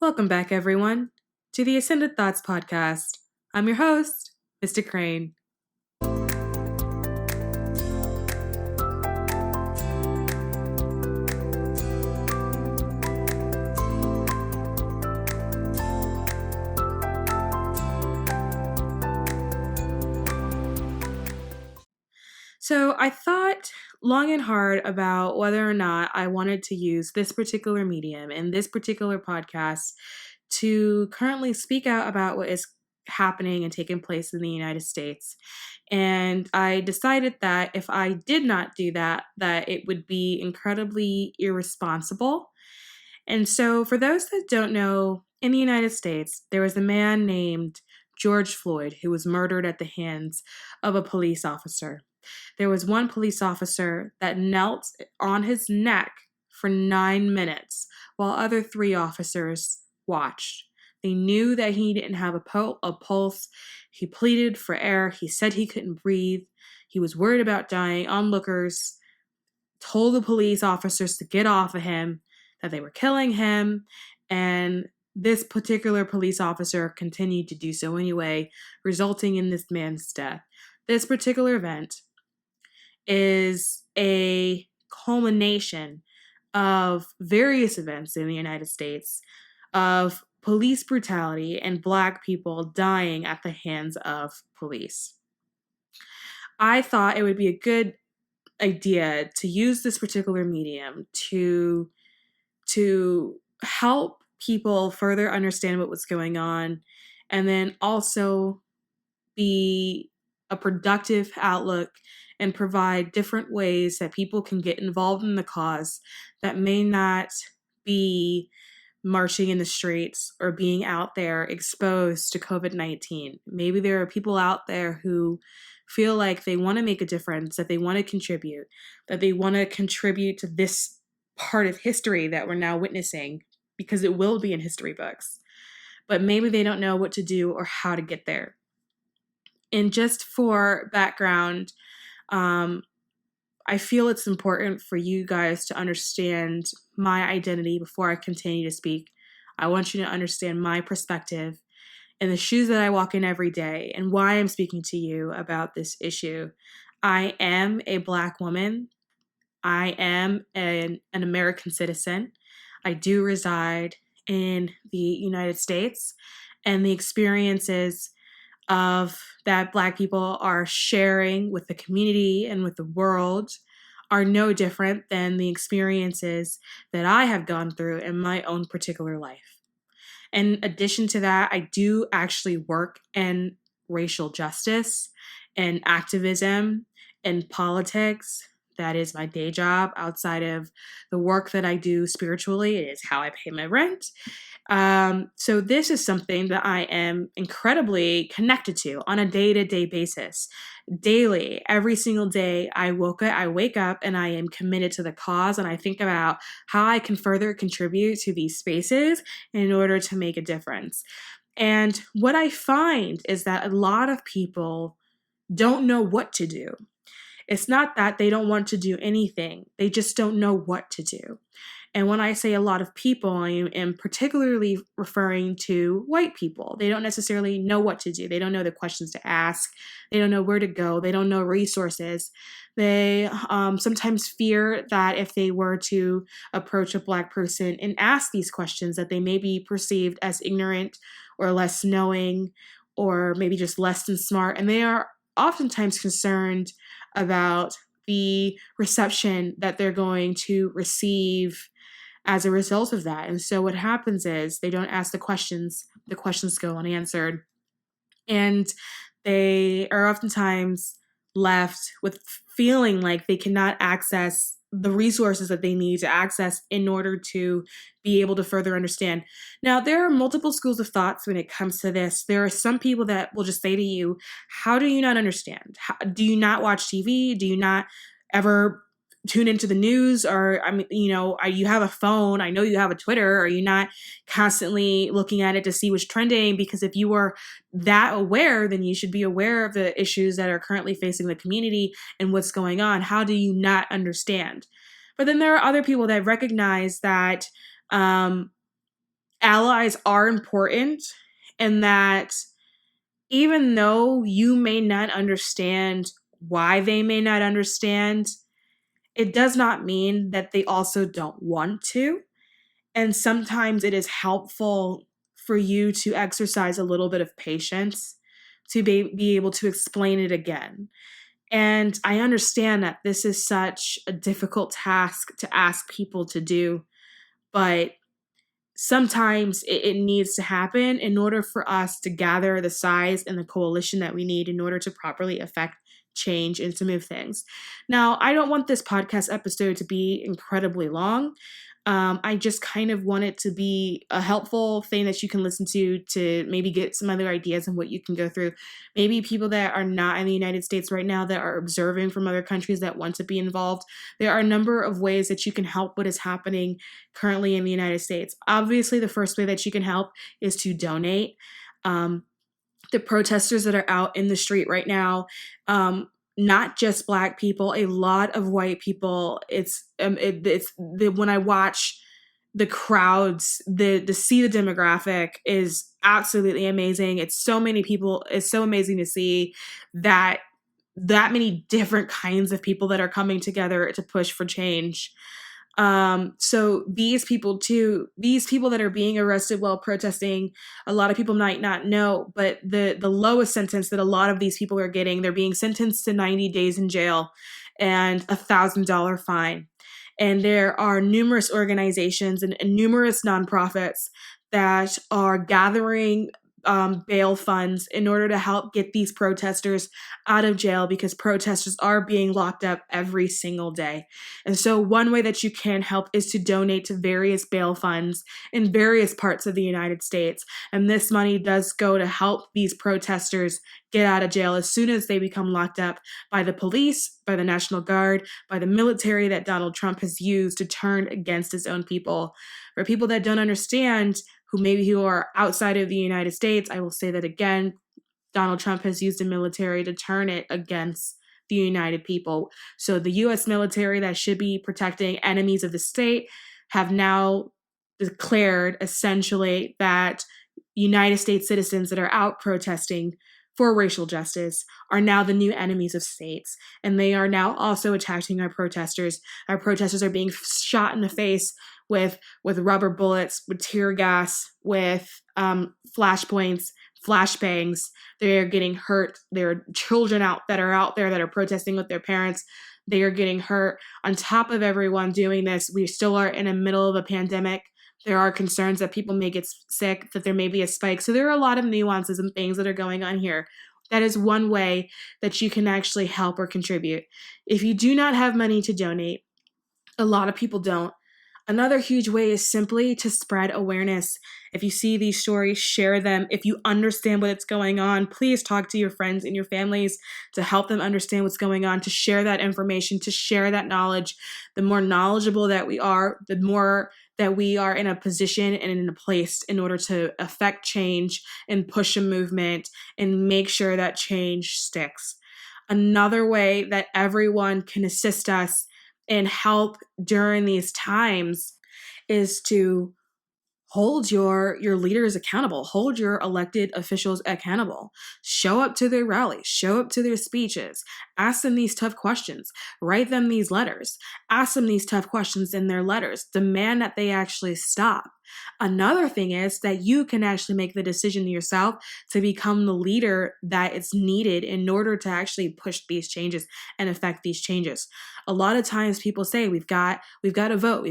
Welcome back, everyone, to the Ascended Thoughts podcast. I'm your host, Mr. Crane. So I thought long and hard about whether or not I wanted to use this particular medium and this particular podcast to currently speak out about what is happening and taking place in the United States. And I decided that if I did not do that, that it would be incredibly irresponsible. And so for those that don't know, in the United States, there was a man named George Floyd who was murdered at the hands of a police officer. There was one police officer that knelt on his neck for 9 minutes while other three officers watched. They knew that he didn't have a pulse. He pleaded for air. He said he couldn't breathe. He was worried about dying. Onlookers told the police officers to get off of him, that they were killing him, and this particular police officer continued to do so anyway, resulting in this man's death. This particular event is a culmination of various events in the United States of police brutality and Black people dying at the hands of police. I thought it would be a good idea to use this particular medium to help people further understand what was going on, and then also be a productive outlook and provide different ways that people can get involved in the cause that may not be marching in the streets or being out there exposed to COVID-19. Maybe there are people out there who feel like they want to make a difference, that they want to contribute to this part of history that we're now witnessing, because it will be in history books. But maybe they don't know what to do or how to get there. And just for background, I feel it's important for you guys to understand my identity before I continue to speak. I want you to understand my perspective and the shoes that I walk in every day and why I'm speaking to you about this issue. I am a Black woman. I am an American citizen. I do reside in the United States, and the experiences of that Black people are sharing with the community and with the world are no different than the experiences that I have gone through in my own particular life. In addition to that, I do actually work in racial justice and activism and politics. That is my day job outside of the work that I do spiritually. It is how I pay my rent. So this is something that I am incredibly connected to on a day-to-day basis. Daily, every single day, I wake up and I am committed to the cause, and I think about how I can further contribute to these spaces in order to make a difference. And what I find is that a lot of people don't know what to do. It's not that they don't want to do anything. They just don't know what to do. And when I say a lot of people, I am particularly referring to white people. They don't necessarily know what to do. They don't know the questions to ask. They don't know where to go. They don't know resources. They sometimes fear that if they were to approach a Black person and ask these questions, that they may be perceived as ignorant or less knowing, or maybe just less than smart. And they are oftentimes concerned about the reception that they're going to receive as a result of that. And so what happens is they don't ask the questions go unanswered. And they are oftentimes left with feeling like they cannot access the resources that they need to access in order to be able to further understand. Now, there are multiple schools of thoughts when it comes to this. There are some people that will just say to you, how do you not understand? Do you not watch TV? Do you not ever tune into the news? Or, you have a phone. I know you have a Twitter. Are you not constantly looking at it to see what's trending? Because if you are that aware, then you should be aware of the issues that are currently facing the community and what's going on. How do you not understand? But then there are other people that recognize that allies are important, and that even though you may not understand why they may not understand, it does not mean that they also don't want to. And sometimes it is helpful for you to exercise a little bit of patience to be able to explain it again. And I understand that this is such a difficult task to ask people to do, but sometimes it needs to happen in order for us to gather the size and the coalition that we need in order to properly affect change and to move things. Now, I don't want this podcast episode to be incredibly long. I just kind of want it to be a helpful thing that you can listen to maybe get some other ideas on what you can go through. Maybe people that are not in the United States right now that are observing from other countries that want to be involved. There are a number of ways that you can help what is happening currently in the United States. Obviously, the first way that you can help is to donate. The protesters that are out in the street right now, not just Black people, a lot of white people. When I watch the crowds, to see the demographic is absolutely amazing. It's so many people. It's so amazing to see that many different kinds of people that are coming together to push for change. So these people that are being arrested while protesting, a lot of people might not know, but the lowest sentence that a lot of these people are getting, they're being sentenced to 90 days in jail and $1,000 fine. And there are numerous organizations and numerous nonprofits that are gathering bail funds in order to help get these protesters out of jail, because protesters are being locked up every single day. And so one way that you can help is to donate to various bail funds in various parts of the United States. And this money does go to help these protesters get out of jail as soon as they become locked up by the police, by the National Guard, by the military that Donald Trump has used to turn against his own people. For people that don't understand, who are outside of the United States, I will say that again, Donald Trump has used the military to turn it against the United people. So the US military that should be protecting enemies of the state have now declared essentially that United States citizens that are out protesting for racial justice are now the new enemies of states. And they are now also attacking our protesters. Our protesters are being shot in the face with rubber bullets, with tear gas, with flashpoints, flashbangs. They're getting hurt. There are children that are out there that are protesting with their parents. They are getting hurt. On top of everyone doing this, we still are in the middle of a pandemic. There are concerns that people may get sick, that there may be a spike. So there are a lot of nuances and things that are going on here. That is one way that you can actually help or contribute. If you do not have money to donate, a lot of people don't. Another huge way is simply to spread awareness. If you see these stories, share them. If you understand what's going on, please talk to your friends and your families to help them understand what's going on, to share that information, to share that knowledge. The more knowledgeable that we are, the more that we are in a position and in a place in order to affect change and push a movement and make sure that change sticks. Another way that everyone can assist us and help during these times is to hold your leaders accountable, hold your elected officials accountable, show up to their rallies, show up to their speeches, ask them these tough questions, write them these letters, ask them these tough questions in their letters, demand that they actually stop. Another thing is that you can actually make the decision yourself to become the leader that is needed in order to actually push these changes and affect these changes. A lot of times people say we've got to vote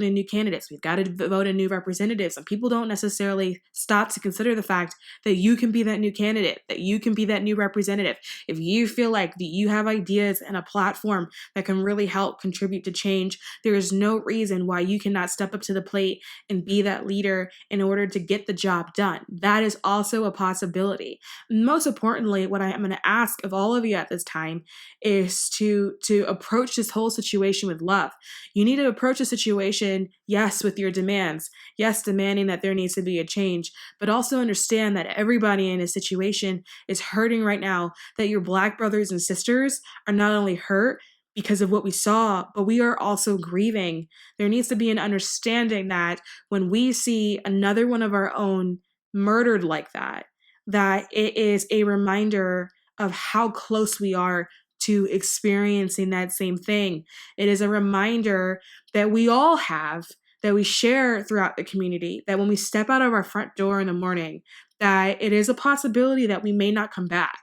in new candidates, we've got to vote in new representatives, and people don't necessarily stop to consider the fact that you can be that new candidate, that you can be that new representative. If you feel like that you have ideas and a platform that can really help contribute to change, there is no reason why you cannot step up to the plate and be that leader in order to get the job done. That is also a possibility. Most importantly, what I am going to ask of all of you at this time is to approach this whole situation with love. You need to approach a situation, yes, with your demands, yes, demanding that there needs to be a change, but also understand that everybody in a situation is hurting right now, that your Black brothers and sisters are not only hurt, because of what we saw, but we are also grieving. There needs to be an understanding that when we see another one of our own murdered like that, that it is a reminder of how close we are to experiencing that same thing. It is a reminder that we all have, that we share throughout the community, that when we step out of our front door in the morning, that it is a possibility that we may not come back.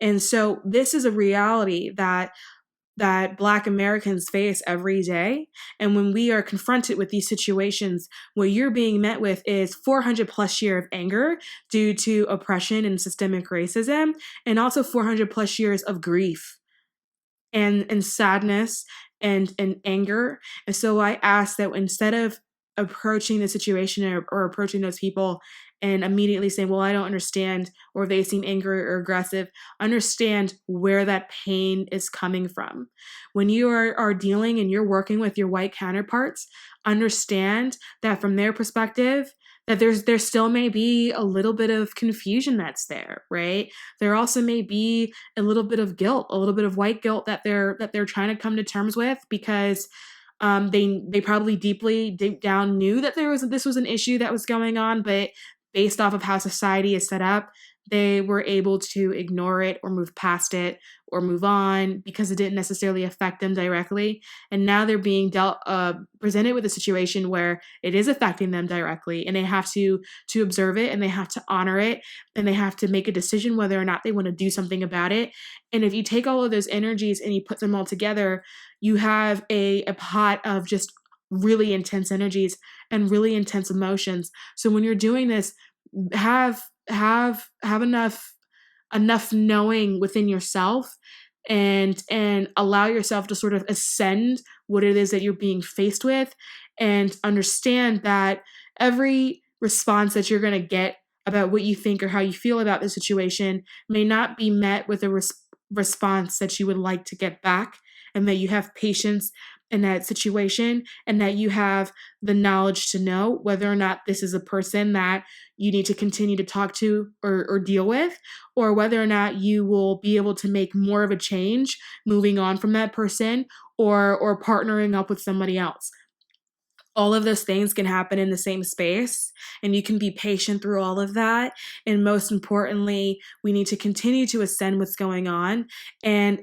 And so this is a reality that Black Americans face every day. And when we are confronted with these situations, what you're being met with is 400 plus year of anger due to oppression and systemic racism, and also 400 plus years of grief and sadness and anger. And so I ask that instead of approaching the situation or approaching those people and immediately saying, well, I don't understand, or they seem angry or aggressive, understand where that pain is coming from. When you are dealing and you're working with your white counterparts, understand that from their perspective, that there still may be a little bit of confusion that's there, right? There also may be a little bit of guilt, a little bit of white guilt that they're trying to come to terms with, because they probably deep down knew that this was an issue that was going on, but based off of how society is set up, they were able to ignore it or move past it or move on because it didn't necessarily affect them directly. And now they're being presented with a situation where it is affecting them directly, and they have to observe it, and they have to honor it, and they have to make a decision whether or not they want to do something about it. And if you take all of those energies and you put them all together, you have a pot of just really intense energies and really intense emotions. So when you're doing this, have enough knowing within yourself, and allow yourself to sort of ascend what it is that you're being faced with, and understand that every response that you're going to get about what you think or how you feel about the situation may not be met with a response that you would like to get back, and that you have patience in that situation, and that you have the knowledge to know whether or not this is a person that you need to continue to talk to or deal with, or whether or not you will be able to make more of a change moving on from that person, or partnering up with somebody else. All of those things can happen in the same space, and you can be patient through all of that. And most importantly, we need to continue to ascend what's going on, and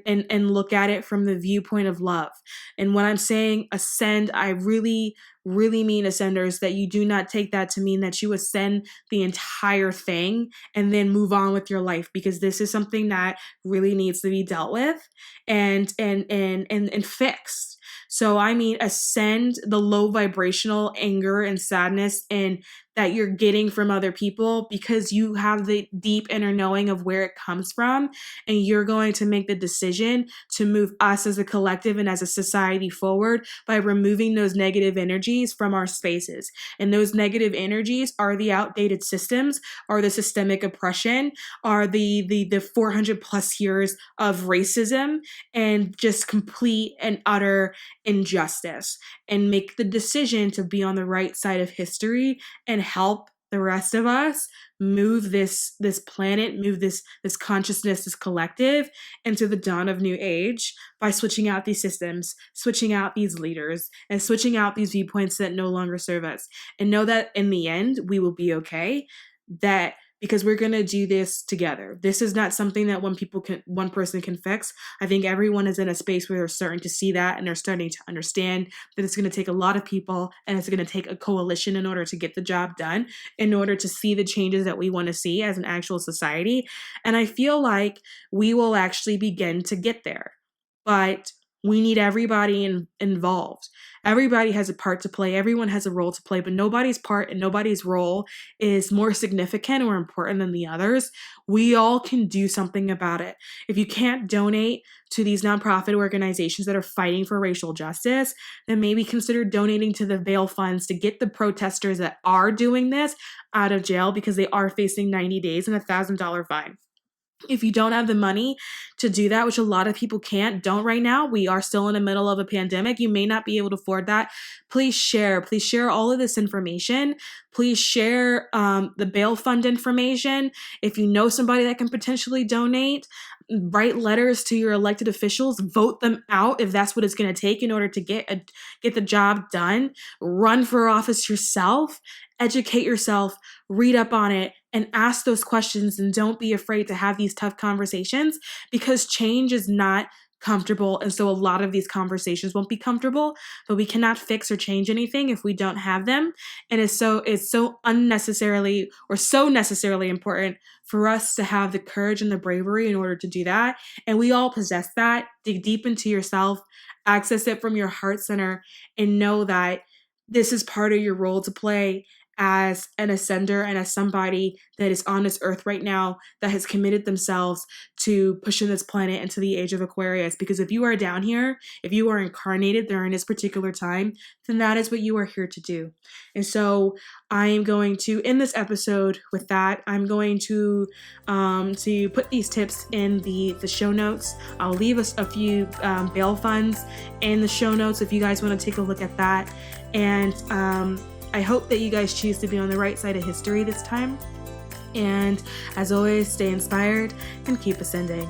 look at it from the viewpoint of love. And when I'm saying ascend, I really mean ascenders, that you do not take that to mean that you ascend the entire thing and then move on with your life, because this is something that really needs to be dealt with and fixed. So I mean, ascend the low vibrational anger and sadness and that you're getting from other people, because you have the deep inner knowing of where it comes from, and you're going to make the decision to move us as a collective and as a society forward by removing those negative energies from our spaces. And those negative energies are the outdated systems, are the systemic oppression, are the 400 plus years of racism and just complete and utter injustice. And make the decision to be on the right side of history and help the rest of us move this planet, move this consciousness, this collective into the dawn of new age, by switching out these systems, switching out these leaders, and switching out these viewpoints that no longer serve us. And know that in the end, we will be okay. That because we're going to do this together. This is not something that one person can fix. I think everyone is in a space where they're starting to see that, and they're starting to understand that it's going to take a lot of people, and it's going to take a coalition in order to get the job done, in order to see the changes that we want to see as an actual society. And I feel like we will actually begin to get there. But we need everybody involved. Everybody has a part to play. Everyone has a role to play, but nobody's part and nobody's role is more significant or important than the others. We all can do something about it. If you can't donate to these nonprofit organizations that are fighting for racial justice, then maybe consider donating to the bail funds to get the protesters that are doing this out of jail, because they are facing 90 days and $1,000 fine. If you don't have the money to do that, which a lot of people don't right now, we are still in the middle of a pandemic. You may not be able to afford that. Please share all of this information. Please share the bail fund information. If you know somebody that can potentially donate, write letters to your elected officials, vote them out if that's what it's going to take in order to get the job done. Run for office yourself, educate yourself, read up on it, and ask those questions, and don't be afraid to have these tough conversations, because change is not comfortable, and so a lot of these conversations won't be comfortable, but we cannot fix or change anything if we don't have them. And it's so unnecessarily or so necessarily important for us to have the courage and the bravery in order to do that. And we all possess that. Dig deep into yourself, access it from your heart center, and know that this is part of your role to play as an ascender and as somebody that is on this earth right now that has committed themselves to pushing this planet into the age of Aquarius. Because if you are down here, if you are incarnated during this particular time, then that is what you are here to do. And so I am going to end this episode with that. I'm going to put these tips in the show notes. I'll leave us a few bail funds in the show notes if you guys want to take a look at that. And I hope that you guys choose to be on the right side of history this time. And as always, stay inspired and keep ascending.